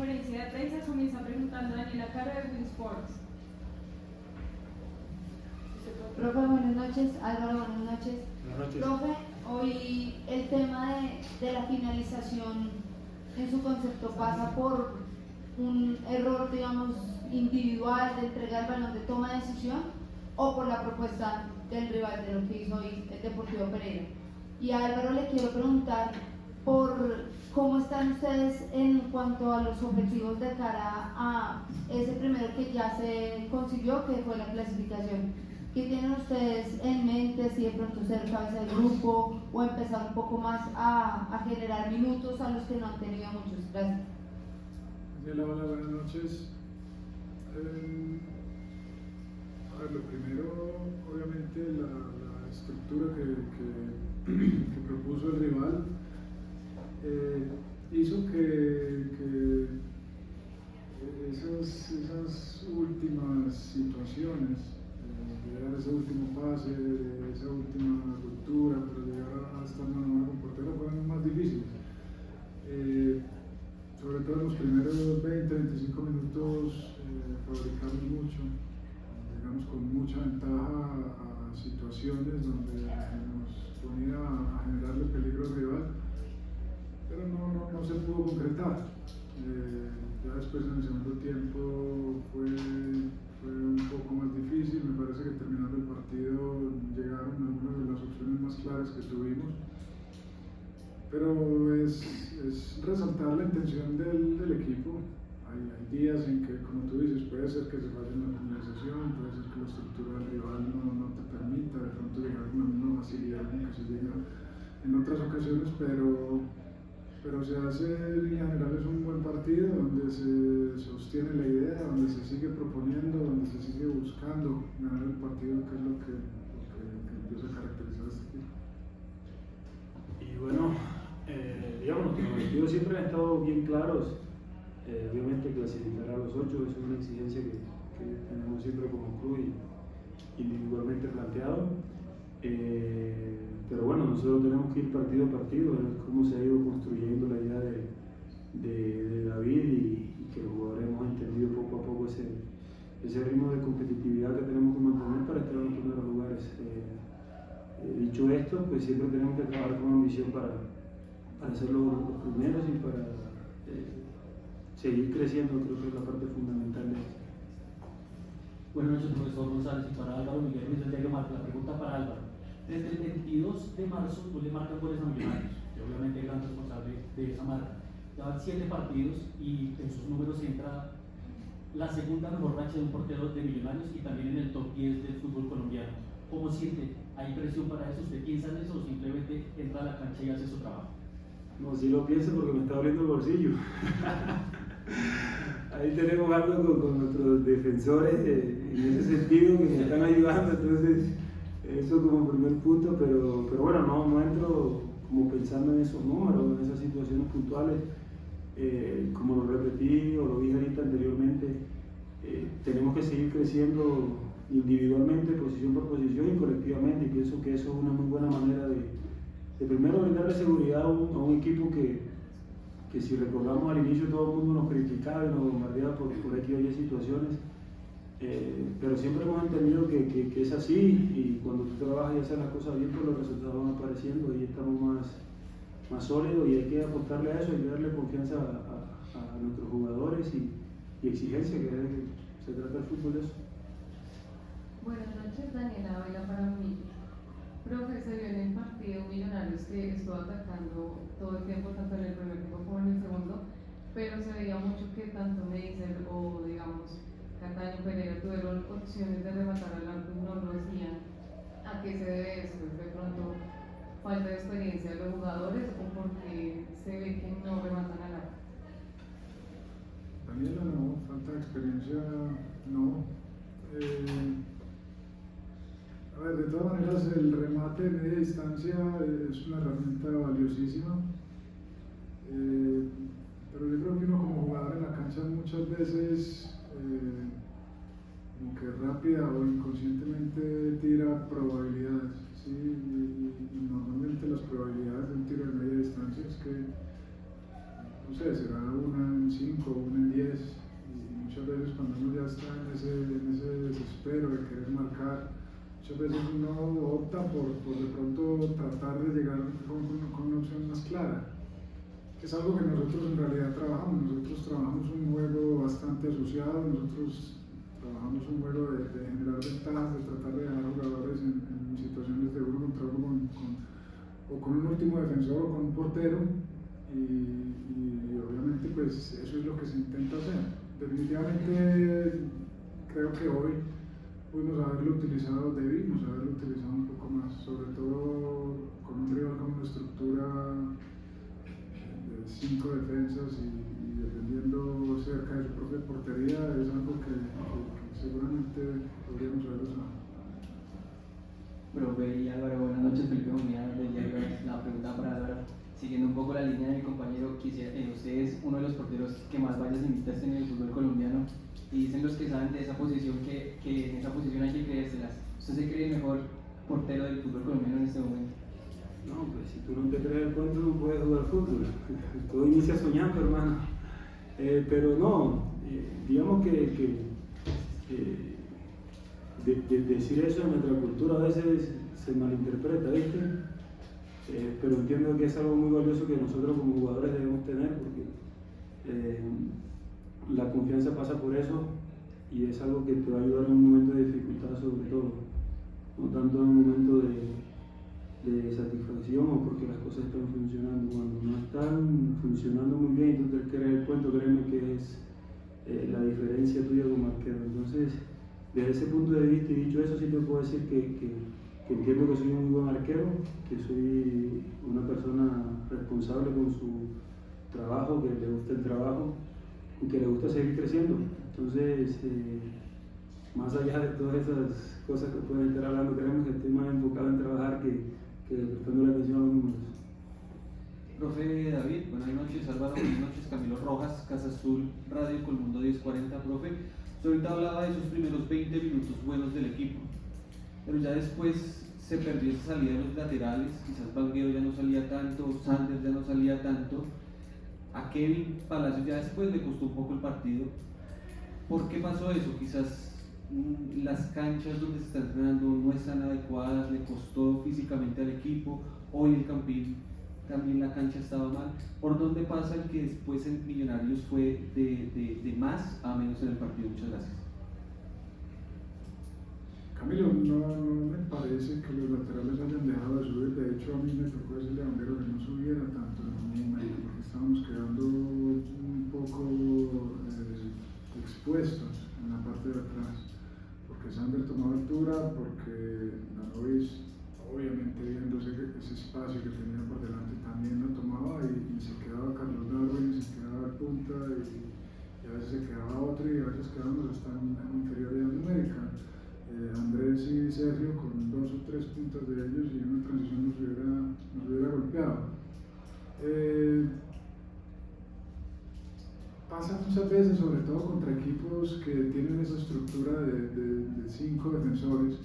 conferencia de prensa comienza preguntando a Daniela Caro de Win Sports. Profe, buenas noches. Álvaro, buenas noches. Buenas noches. Profe, hoy el tema de la finalización en su concepto pasa por un error, digamos, individual de entregar el balón de toma de decisión o por la propuesta del rival, de lo que hizo hoy el Deportivo Pereira. Y a Álvaro le quiero preguntar por cómo están ustedes en cuanto a los objetivos de cara a ese primero que ya se consiguió, que fue la clasificación. ¿Qué tienen ustedes en mente, si de pronto ser cabeza del grupo o empezar un poco más a generar minutos a los que no han tenido muchos? Gracias. Hola, buenas noches. A ver, lo primero, obviamente, la estructura que propuso el rival hizo que esas últimas situaciones, llegar a ese último pase, esa última ruptura, para llegar a estar mano a con portero, fueron más difíciles. Sobre todo en los primeros 20-25 minutos fabricamos mucho, llegamos con mucha ventaja a situaciones donde nos ponía a generarle peligro al rival, pero no se pudo concretar. Ya después en el segundo tiempo fue un poco más difícil. Me parece que terminando el partido llegaron algunas de las opciones más claras que tuvimos, pero es resaltar la intención del equipo. Hay días en que, como tú dices, puede ser que se falle en la finalización, puede ser que la estructura del rival no te permita de pronto llegar con la misma facilidad con que se llega en otras ocasiones, pero se hace en línea general es un buen partido donde se sostiene la idea, donde se sigue proponiendo, donde se sigue buscando ganar el partido, que es lo que empieza a caracterizar a este equipo. Y bueno, digamos, los objetivos siempre han estado bien claros. Obviamente clasificar a los 8 es una exigencia que tenemos siempre como club y individualmente planteado. Pero bueno, nosotros tenemos que ir partido a partido, ver cómo se ha ido construyendo la idea de David y que los jugadores hemos entendido poco a poco ese ritmo de competitividad que tenemos que mantener para estar en los primeros lugares. Dicho esto, pues siempre tenemos que trabajar con ambición para ser los primeros y para seguir creciendo. Creo que es la parte fundamental de esto. Buenas noches, profesor González, y para Álvaro Miguel Ruiz del Diario Marca. La pregunta para Álvaro. Desde el 22 de marzo tú le marcas goles a Millonarios, que obviamente es gran responsable de esa marca. Ya van 7 partidos y en sus números entra la segunda mejor racha de un portero de Millonarios y también en el top 10 del fútbol colombiano. ¿Cómo siente? ¿Hay presión para eso? ¿Usted piensa en eso o simplemente entra a la cancha y hace su trabajo? No, sí lo pienso porque me está abriendo el bolsillo. Ahí tenemos algo con nuestros defensores en ese sentido que nos están ayudando, entonces eso como primer punto, pero bueno, no entro como pensando en esos números, en esas situaciones puntuales. Como lo repetí o lo dije ahorita anteriormente, tenemos que seguir creciendo individualmente, posición por posición y colectivamente, y pienso que eso es una muy buena manera de primero brindarle seguridad a un equipo que si recordamos al inicio todo el mundo nos criticaba y nos bombardeaba por aquí y situaciones, pero siempre hemos entendido que es así, y cuando tú trabajas y haces las cosas bien, pues los resultados van apareciendo y estamos más sólidos, y hay que apostarle a eso y darle confianza a nuestros jugadores y exigencia, que se trata el fútbol de eso. Buenas noches, Daniela Vela para mí. Profe, se vio en el partido Millonarios que estuvo atacando todo el tiempo, tanto en el primer tiempo como en el segundo, pero se veía mucho que tanto Meiser o, digamos, Cataño, Pereira tuvieron opciones de rematar al arco y no lo hacían. ¿A qué se debe eso? ¿De pronto falta de experiencia de los jugadores o porque se ve que no rematan al arco? Daniela, no, falta de experiencia, no. A ver, de todas maneras, el remate de media distancia es una herramienta valiosísima, pero yo creo que uno como jugador en la cancha muchas veces como que rápida o inconscientemente tira probabilidades, ¿sí? Y normalmente las probabilidades de un tiro de media distancia es que, no sé, será 1 en 5, 1 semana por de pronto tratar de llegar con una opción más clara. Es algo que nosotros en realidad trabajamos. Nosotros trabajamos un juego bastante asociado, nosotros trabajamos un juego de generar ventajas, de tratar de dejar jugadores en situaciones de uno contra uno o con un último defensor o con un portero, y obviamente pues eso es lo que se intenta hacer. Definitivamente creo que hoy pudimos haberlo utilizado, debimos haberlo utilizado un poco más, sobre todo con un rival con una estructura de 5 defensas y defendiendo cerca de su propia portería. Es algo que seguramente podríamos haber usado. Profe y Álvaro, buenas noches. Felipe Munía del diario AS. La pregunta para Álvaro, siguiendo un poco la línea de mi compañero, usted es uno de los porteros que más vallas invictas tiene en el fútbol colombiano, y dicen los que saben de esa posición que en esa posición hay que creérselas. ¿Usted se cree el mejor portero del fútbol colombiano en este momento? No, pues si tú no te crees el cuento no puedes jugar fútbol. Todo inicia soñando, hermano. Pero no, digamos que decir eso en nuestra cultura a veces se malinterpreta, ¿viste? Pero entiendo que es algo muy valioso que nosotros como jugadores debemos tener, porque la confianza pasa por eso, y es algo que te va a ayudar en un momento de dificultad, sobre todo, no tanto en un momento de satisfacción o porque las cosas están funcionando. Cuando no están funcionando muy bien y tú te crees el cuento, créeme que es la diferencia tuya como arquero. Entonces, desde ese punto de vista, y dicho eso, sí te puedo decir que entiendo que soy un muy buen arquero, que soy una persona responsable con su trabajo, que le gusta el trabajo y que le gusta seguir creciendo. Entonces, más allá de todas esas cosas que pueden estar hablando, créeme que estoy más enfocado en trabajar que prestando la atención a los números. Profe David, buenas noches. Álvaro, buenas noches. Camilo Rojas, Casa Azul, Radio Colmundo 1040. Profe, usted ahorita hablaba de esos primeros 20 minutos buenos del equipo, pero ya después se perdió esa salida de los laterales. Quizás Vanguero ya no salía tanto, Sanders ya no salía tanto, a Kevin Palacios ya después le costó un poco el partido. ¿Por qué pasó eso? Quizás las canchas donde se está entrenando no están adecuadas, le costó físicamente al equipo. Hoy el Campín también la cancha estaba mal. ¿Por dónde pasa el que después en Millonarios fue de más a menos en el partido? Muchas gracias. Camilo, no me parece que los laterales hayan dejado de subir. De hecho, a mí me tocó decirle a Vanguero que no subiera tanto en un momento, porque estábamos quedando un poco expuestos en la parte de atrás, porque Sander tomaba altura, porque Danovis, obviamente viendo ese espacio que tenía por delante, también lo tomaba, y se quedaba Carlos Darwin, y se quedaba el punta, y a veces se quedaba otro, y a veces quedábamos hasta en inferioridad numérica. Andrés y Sergio con 2 o 3 puntas de ellos, y una transición nos hubiera golpeado. Pasa muchas veces, sobre todo contra equipos que tienen esa estructura de 5 defensores,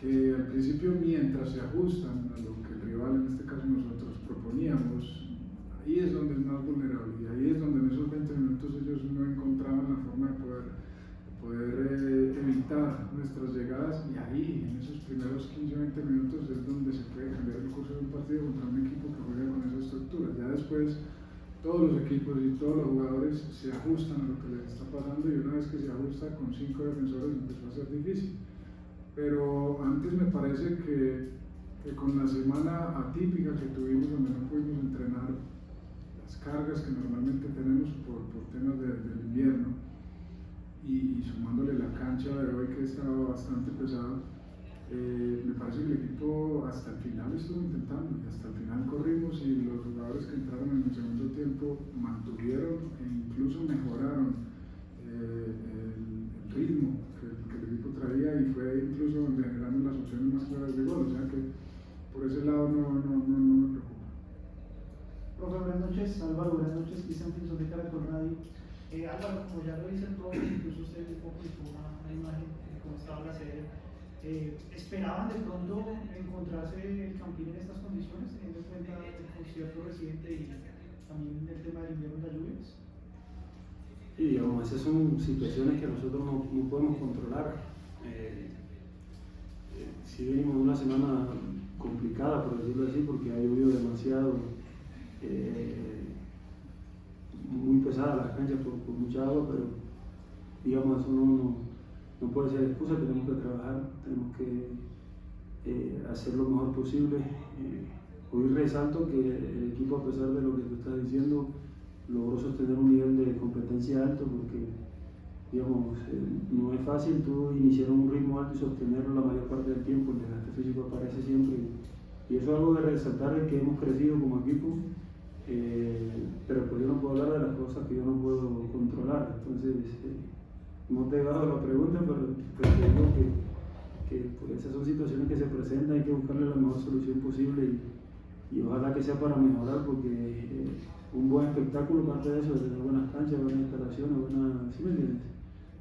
que al principio, mientras se ajustan a lo que el rival, en este caso nosotros, proponíamos, ahí es donde es más vulnerable, y ahí es donde en esos 20 minutos ellos no encontraban la forma de poder evitar nuestras llegadas, y ahí, en esos primeros 15-20 minutos, es donde se puede cambiar el curso de un partido contra un equipo que juega con esa estructura. Ya después, todos los equipos y todos los jugadores se ajustan a lo que les está pasando, y una vez que se ajusta con 5 defensores empezó a ser difícil. Pero antes me parece que con la semana atípica que tuvimos, donde no pudimos entrenar las cargas que normalmente tenemos por temas del invierno, y sumándole la cancha de hoy que estaba bastante pesada, me parece que el equipo hasta el final estuvo intentando, y hasta el final corrimos, y los jugadores que entraron en el segundo tiempo mantuvieron e incluso mejoraron el ritmo que el equipo traía, y fue incluso donde generamos las opciones más claras de gol. O sea que por ese lado no me preocupa. Profe, buenas noches. Álvaro, buenas noches. Cristian Pinzón de Caracol Radio. Álvaro, como ya lo dicen todos, incluso usted un poco hizo una imagen de cómo estaba la serie. ¿Esperaban de pronto encontrarse el Campín en estas condiciones, teniendo en cuenta el concierto reciente y también el tema del invierno y las lluvias? Y digamos, esas son situaciones que nosotros no podemos controlar. sí venimos de una semana complicada, por decirlo así, porque ha llovido demasiado, muy pesada las canchas por mucha agua, pero digamos eso no puede ser excusa, tenemos que trabajar, tenemos que hacer lo mejor posible. Hoy resalto que el equipo, a pesar de lo que tú estás diciendo, logró sostener un nivel de competencia alto, porque digamos, no es fácil tú iniciar un ritmo alto y sostenerlo la mayor parte del tiempo. El desgaste físico aparece siempre, y eso es algo de resaltar, es que hemos crecido como equipo, pero pues yo no puedo hablar de las cosas que yo no puedo controlar. Entonces no te he dado la pregunta, pero te digo que pues, esas son situaciones que se presentan, hay que buscarle la mejor solución posible, y ojalá que sea para mejorar, porque un buen espectáculo parte de eso, de tener buenas canchas, buenas instalaciones, buenas, ¿sí me entiendes?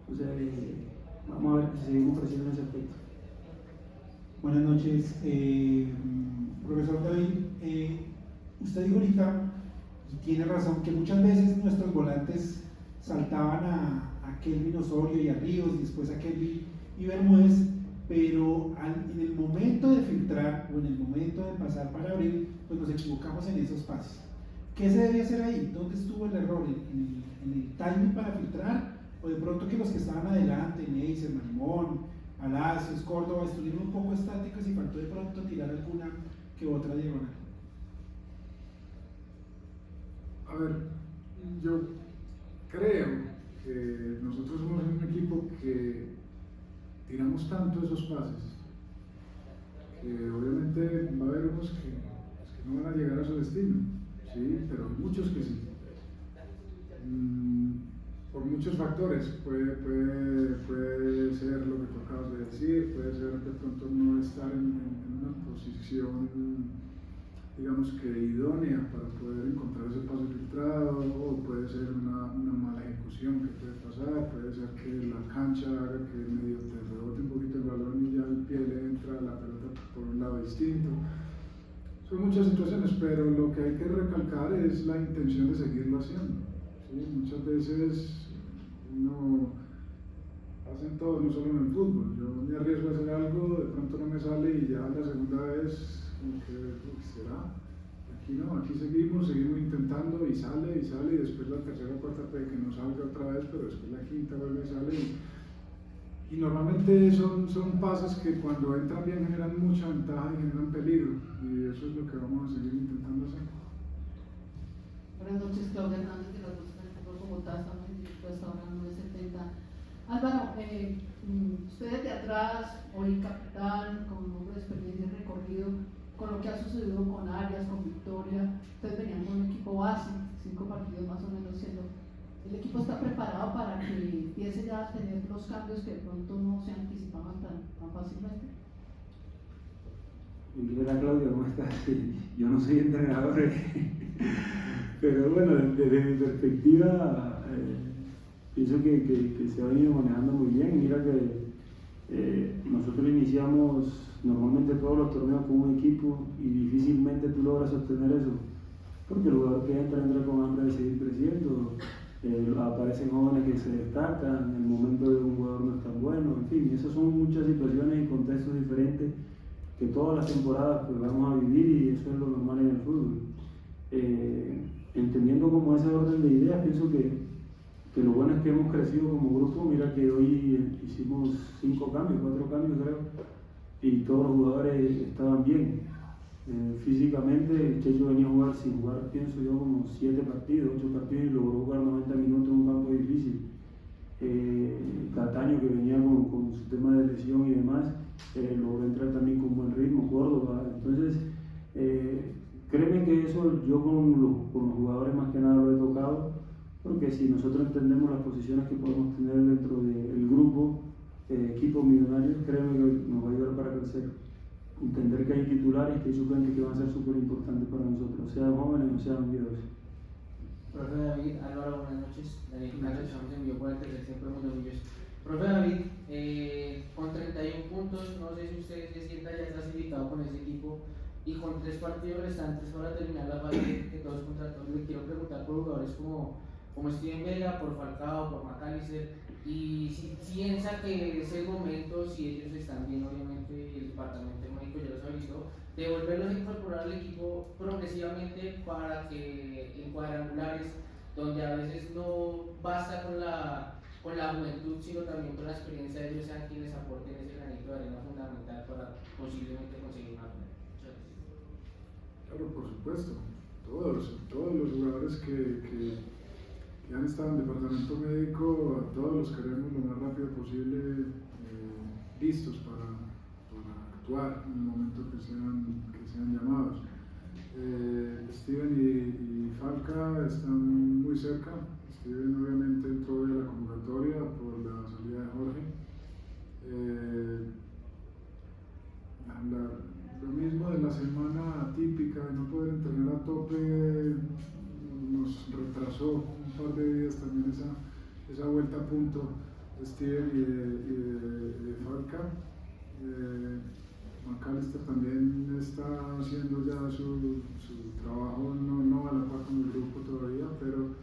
Entonces vamos a ver si seguimos creciendo en ese aspecto. Buenas noches, profesor David. Usted dijo ahorita, y tiene razón, que muchas veces nuestros volantes saltaban a Kelvin Osorio y a Ríos, y después a Kelvin y Bermúdez, pero en el momento de filtrar o en el momento de pasar para abrir, pues nos equivocamos en esos pases. ¿Qué se debe hacer ahí? ¿Dónde estuvo el error? ¿En el timing para filtrar? ¿O de pronto que los que estaban adelante, Neisser, Marimón, Palacios, Córdoba, estuvieron un poco estáticos y faltó de pronto tirar alguna que otra diagonal? A ver, yo creo que nosotros somos un equipo que tiramos tanto esos pases que obviamente va a haber unos que no van a llegar a su destino, ¿sí? Pero hay muchos que sí. Por muchos factores, puede ser lo que tú acabas de decir, puede ser de pronto no estar en una posición, digamos que idónea para poder encontrar ese pase filtrado, o puede ser una mala ejecución que puede pasar, puede ser que la cancha haga que medio te rebote un poquito el balón y ya el pie le entra a la pelota por un lado distinto. Son muchas situaciones, pero lo que hay que recalcar es la intención de seguirlo haciendo. ¿Sí? Muchas veces uno hace todo, no solo en el fútbol. Yo me arriesgo a hacer algo, de pronto no me sale y ya la segunda vez como que será. Aquí no, aquí seguimos intentando y sale, y después la tercera o cuarta puede que no salga otra vez, pero después la quinta vuelve y sale. Y normalmente son pases que cuando entran bien generan mucha ventaja y generan peligro, y eso es lo que vamos a seguir intentando hacer. Buenas noches, Claudia Hernández de la por Bogotá, estamos en directo hasta ahora 9:70. Álvaro, usted desde atrás, hoy capitán, con un hombre de experiencia y recorrido, con lo que ha sucedido con Arias, con Victoria, ustedes venían con un equipo base, 5 partidos más o menos siendo. ¿El equipo está preparado para que empiece ya a tener los cambios que de pronto no se anticipaban tan fácilmente? Hola Claudia, ¿cómo estás? Yo no soy entrenador, pero bueno, desde mi perspectiva, pienso que se ha venido manejando muy bien. Mira que nosotros iniciamos normalmente todos los torneos con un equipo y difícilmente tú logras sostener eso, porque el jugador que entra con hambre de seguir creciendo, aparecen jóvenes que se destacan, el momento de un jugador no es tan bueno, en fin, esas son muchas situaciones y contextos diferentes que todas las temporadas pues vamos a vivir, y eso es lo normal en el fútbol. Entendiendo como ese orden de ideas, pienso que lo bueno es que hemos crecido como grupo. Mira que hoy hicimos 4 cambios creo, y todos los jugadores estaban bien. Físicamente el Checho venía a jugar sin jugar, pienso yo, como 8 partidos y logró jugar 90 minutos en un campo difícil. Cataño, que venía con su tema de lesión y demás, logró entrar también con buen ritmo, Córdoba. Entonces créeme que eso yo con los jugadores más que nada lo he tocado, porque si nosotros entendemos las posiciones que podemos tener dentro del grupo, equipo millonario, créeme que nos va a ayudar para crecer. Entender que hay titulares, que hay suplentes que van a ser súper importantes para nosotros, sean jóvenes o sean viejos. Profe David, Álvaro, buenas noches. Daniel Carlos, estamos en vivo por el tercer tiempo de Mondomillos. Profe David, con 31 puntos, no sé si usted se sienta ya clasificado con ese equipo, y con 3 partidos restantes para terminar la fase de todos contra todos. Le quiero preguntar por jugadores como como Steven Vega, por Falcao, por McAllister, y si piensa que es el momento, si ellos están bien, obviamente, y el departamento médico ya los habilitó, de volverlos a incorporar al equipo progresivamente para que en cuadrangulares, donde a veces no basta con la juventud, sino también con la experiencia de ellos, sean quienes aporten ese granito de arena fundamental para posiblemente conseguir una final. Muchas gracias. Claro, por supuesto. Todos los jugadores que han estado en departamento médico, a todos los queremos lo más rápido posible listos para actuar en el momento que sean llamados. Steven y Falca están muy cerca. Steven obviamente entró de la convocatoria por la salida de Jorge. Lo mismo de la semana atípica, de no poder entrenar a tope, nos retrasó un par de días también esa vuelta a punto de Steven y de Falca. McAllister también está haciendo ya su trabajo, no a la par con el grupo todavía, pero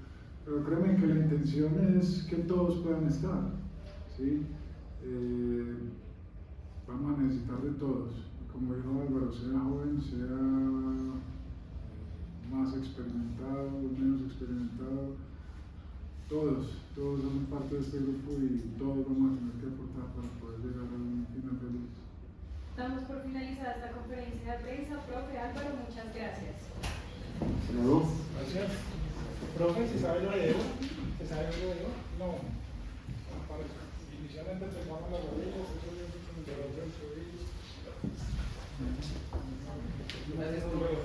créeme que la intención es que todos puedan estar, ¿sí? Vamos a necesitar de todos, como dijo Álvaro, sea joven, sea más experimentado, menos experimentado, todos somos parte de este grupo y todos vamos a tener que aportar para poder llegar a un final feliz. Damos por finalizada esta conferencia de prensa. Profe Álvaro, muchas gracias. Gracias. Profe, ¿se sabe lo de Evo? ¿Se sabe lo de Evo? No. Inicialmente empezamos las rodillas, eso yo fui con el dolor del tobillo. Gracias, profe.